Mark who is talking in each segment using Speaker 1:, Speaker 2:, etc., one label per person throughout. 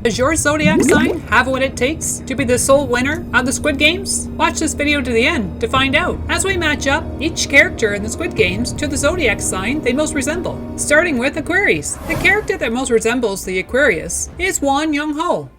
Speaker 1: Does your zodiac sign have what it takes to be the sole winner of the Squid Games? Watch this video to the end to find out, as we match up each character in the Squid Games to the zodiac sign they most resemble. Starting with Aquarius. The character that most resembles the Aquarius is Juan.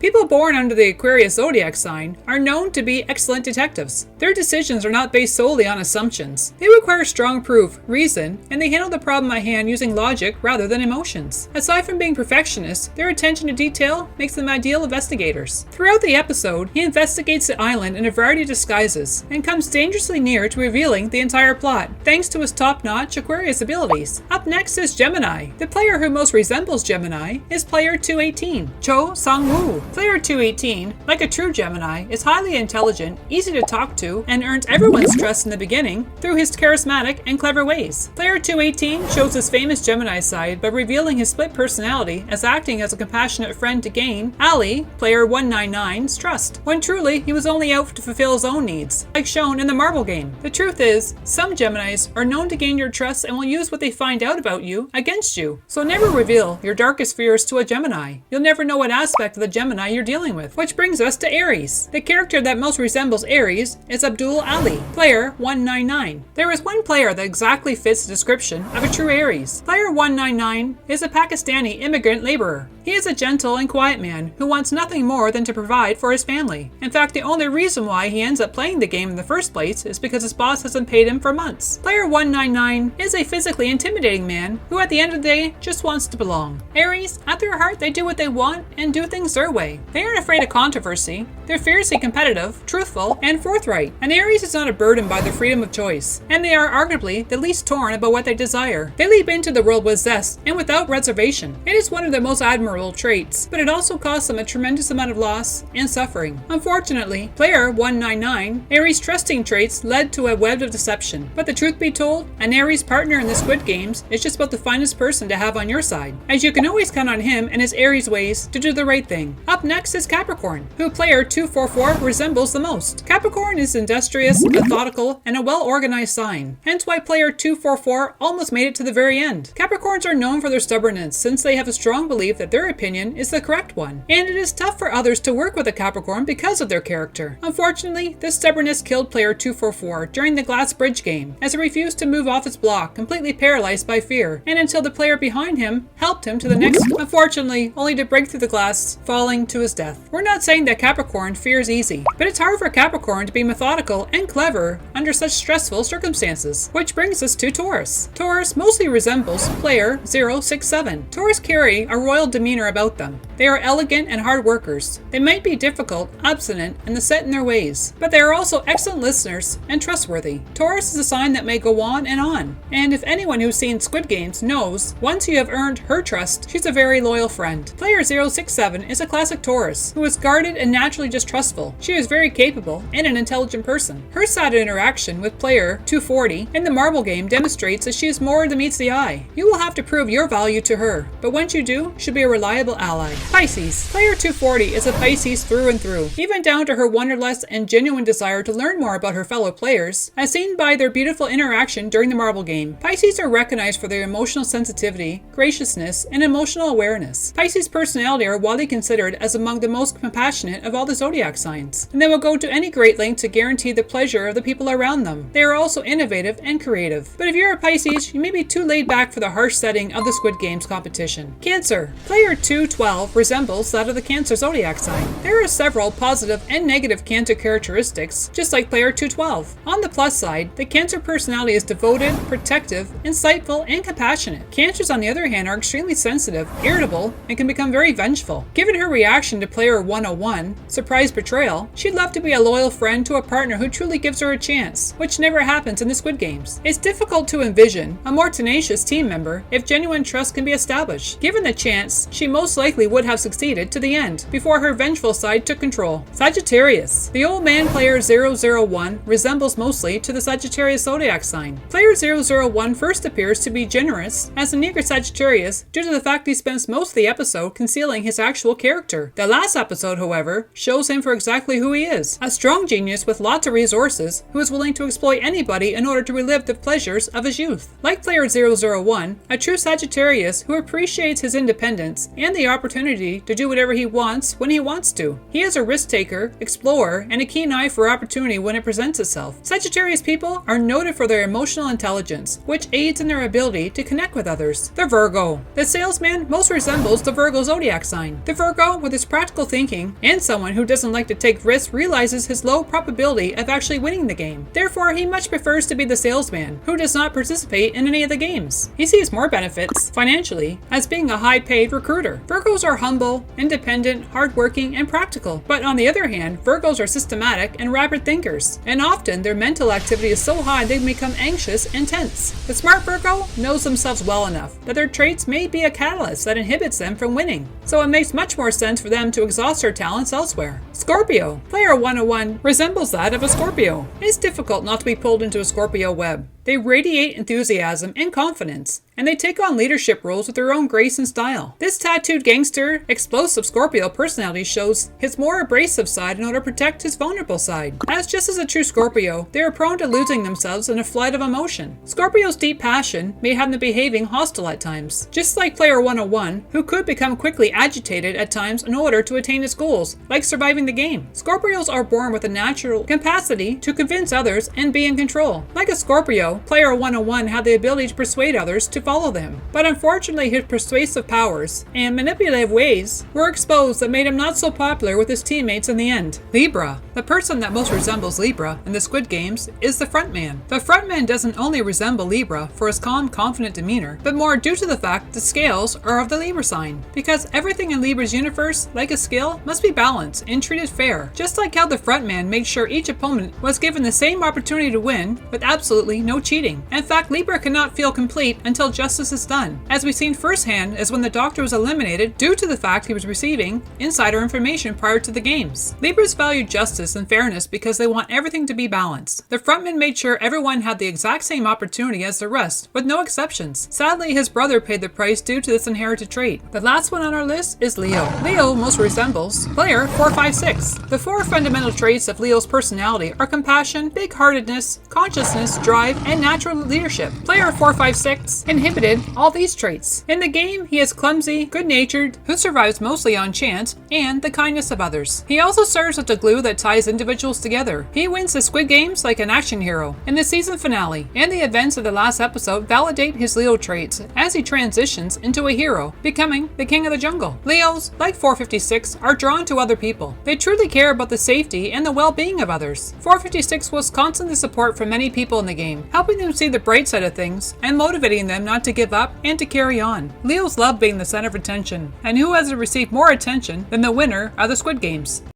Speaker 1: People born under the Aquarius zodiac sign are known to be excellent detectives. Their decisions are not based solely on assumptions. They require strong proof, reason, and they handle the problem at hand using logic rather than emotions. Aside from being perfectionists, their attention to detail makes them ideal investigators. Throughout the episode, he investigates the island in a variety of disguises and comes dangerously near to revealing the entire plot, thanks to his top-notch Aquarius abilities. Up next is Gemini. The player who most resembles Gemini is player 218, Cho Sang-woo. Player 218, like a true Gemini, is highly intelligent, easy to talk to, and earns everyone's trust in the beginning through his charismatic and clever ways. Player 218 shows his famous Gemini side by revealing his split personality as acting as a compassionate friend to gain Ali, player 199's trust, when truly he was only out to fulfill his own needs, like shown in the marble game. The truth is, some Geminis are known to gain your trust and will use what they find out about you against you. So never reveal your darkest fears to a Gemini. You'll never know what aspect of the Gemini you're dealing with. Which brings us to Aries. The character that most resembles Aries is Abdul Ali, player 199. There is one player that exactly fits the description of a true Aries. Player 199 is a Pakistani immigrant laborer. He is a gentle and quiet man who wants nothing more than to provide for his family. In fact, the only reason why he ends up playing the game in the first place is because his boss hasn't paid him for months. Player 199 is a physically intimidating man who at the end of the day just wants to belong. Aries, at their heart, they do what they want and do things their way. They aren't afraid of controversy. They're fiercely competitive, truthful, and forthright. And Aries is not a burden by their freedom of choice. And they are arguably the least torn about what they desire. They leap into the world with zest and without reservation. It is one of their most admirable traits, but it also costs them a tremendous amount of loss and suffering. Unfortunately, player 199, Aries' trusting traits led to a web of deception. But the truth be told, an Aries partner in the Squid Games is just about the finest person to have on your side, as you can always count on him and his Aries ways to do the right thing. Up next is Capricorn, who player 244 resembles the most. Capricorn is industrious, methodical, and a well-organized sign, hence why player 244 almost made it to the very end. Capricorns are known for their stubbornness, since they have a strong belief that their opinion is the correct one, and it is tough for others to work with a Capricorn because of their character. Unfortunately, this stubbornness killed player 244 during the glass bridge game, as he refused to move off his block, completely paralyzed by fear, and until the player behind him helped him to the next, unfortunately, only to break through the glass, falling to his death. We're not saying that Capricorn fears easy, but it's hard for Capricorn to be methodical and clever under such stressful circumstances. Which brings us to Taurus. Taurus mostly resembles player 067. Taurus carry a royal demeanor about them. They are elegant and hard workers. They might be difficult, obstinate, and set in their ways, but they are also excellent listeners and trustworthy. Taurus is a sign that may go on, and if anyone who's seen Squid Games knows, once you have earned her trust, she's a very loyal friend. Player 067 is a classic Taurus who is guarded and naturally distrustful. She is very capable and an intelligent person. Her side of interaction with player 240 in the marble game demonstrates that she is more than meets the eye. You will have to prove your value to her, but once you do, she'll be a reliable ally. Pisces. Player 240 is a Pisces through and through, even down to her wanderlust and genuine desire to learn more about her fellow players, as seen by their beautiful interaction during the marble game. Pisces are recognized for their emotional sensitivity, graciousness, and emotional awareness. Pisces' personality are widely considered as among the most compassionate of all the zodiac signs, and they will go to any great length to guarantee the pleasure of the people around them. They are also innovative and creative. But if you're a Pisces, you may be too laid back for the harsh setting of the Squid Games competition. Cancer. Player 212 resembles that of the Cancer zodiac sign. There are several positive and negative Cancer characteristics, just like player 212. On the plus side, the Cancer personality is devoted, protective, insightful, and compassionate. Cancers, on the other hand, are extremely sensitive, irritable, and can become very vengeful. Given her reaction to player 101, surprise betrayal, she'd love to be a loyal friend to a partner who truly gives her a chance, which never happens in the Squid Games. It's difficult to envision a more tenacious team member if genuine trust can be established. Given the chance, she most likely would have succeeded to the end, before her vengeful side took control. Sagittarius. The old man player 001 resembles mostly to the Sagittarius zodiac sign. Player 001 first appears to be generous as a Negro Sagittarius due to the fact he spends most of the episode concealing his actual character. The last episode, however, shows him for exactly who he is, a strong genius with lots of resources who is willing to exploit anybody in order to relive the pleasures of his youth. Like player 001, a true Sagittarius who appreciates his independence and the opportunity to to do whatever he wants when he wants to. He is a risk taker, explorer, and a keen eye for opportunity when it presents itself. Sagittarius people are noted for their emotional intelligence, which aids in their ability to connect with others. The Virgo. The salesman most resembles the Virgo zodiac sign. The Virgo, with his practical thinking and someone who doesn't like to take risks, realizes his low probability of actually winning the game. Therefore, he much prefers to be the salesman, who does not participate in any of the games. He sees more benefits, financially, as being a high-paid recruiter. Virgos are humble, independent, hardworking, and practical. But on the other hand, Virgos are systematic and rapid thinkers, and often their mental activity is so high they become anxious and tense. The smart Virgo knows themselves well enough that their traits may be a catalyst that inhibits them from winning, so it makes much more sense for them to exhaust their talents elsewhere. Scorpio. Player 101 resembles that of a Scorpio. It's difficult not to be pulled into a Scorpio web. They radiate enthusiasm and confidence, and they take on leadership roles with their own grace and style. This tattooed gangster, explosive Scorpio personality shows his more abrasive side in order to protect his vulnerable side. As just as a true Scorpio, they are prone to losing themselves in a flight of emotion. Scorpio's deep passion may have them behaving hostile at times, just like Player 101, who could become quickly agitated at times in order to attain his goals, like surviving the game. Scorpios are born with a natural capacity to convince others and be in control. Like a Scorpio, Player 101 had the ability to persuade others to follow them, but unfortunately his persuasive powers and manipulative ways were exposed that made him not so popular with his teammates in the end. Libra. The person that most resembles Libra in the Squid Games is the frontman. The frontman doesn't only resemble Libra for his calm, confident demeanor, but more due to the fact the scales are of the Libra sign, because everything in Libra's universe, like a scale, must be balanced and treated fair, just like how the frontman made sure each opponent was given the same opportunity to win with absolutely no cheating. In fact, Libra cannot feel complete until justice is done, as we've seen firsthand as when the Doctor was eliminated due to the fact he was receiving insider information prior to the games. Libras value justice and fairness because they want everything to be balanced. The frontman made sure everyone had the exact same opportunity as the rest, with no exceptions. Sadly, his brother paid the price due to this inherited trait. The last one on our list is Leo. Leo most resembles Player 456. The four fundamental traits of Leo's personality are compassion, big-heartedness, consciousness, drive, and natural leadership. Player 456 inhibited all these traits. In the game, he is clumsy, good-natured, who survives mostly on chance, and the kindness of others. He also serves as the glue that ties individuals together. He wins the Squid Games like an action hero. In the season finale, and the events of the last episode validate his Leo traits as he transitions into a hero, becoming the king of the jungle. Leos, like 456, are drawn to other people. They truly care about the safety and the well-being of others. 456 was constantly support from many people in the game, helping them see the bright side of things and motivating them not to give up and to carry on. Leos love being the center of attention, and who has received more attention than the winner of the Squid Games?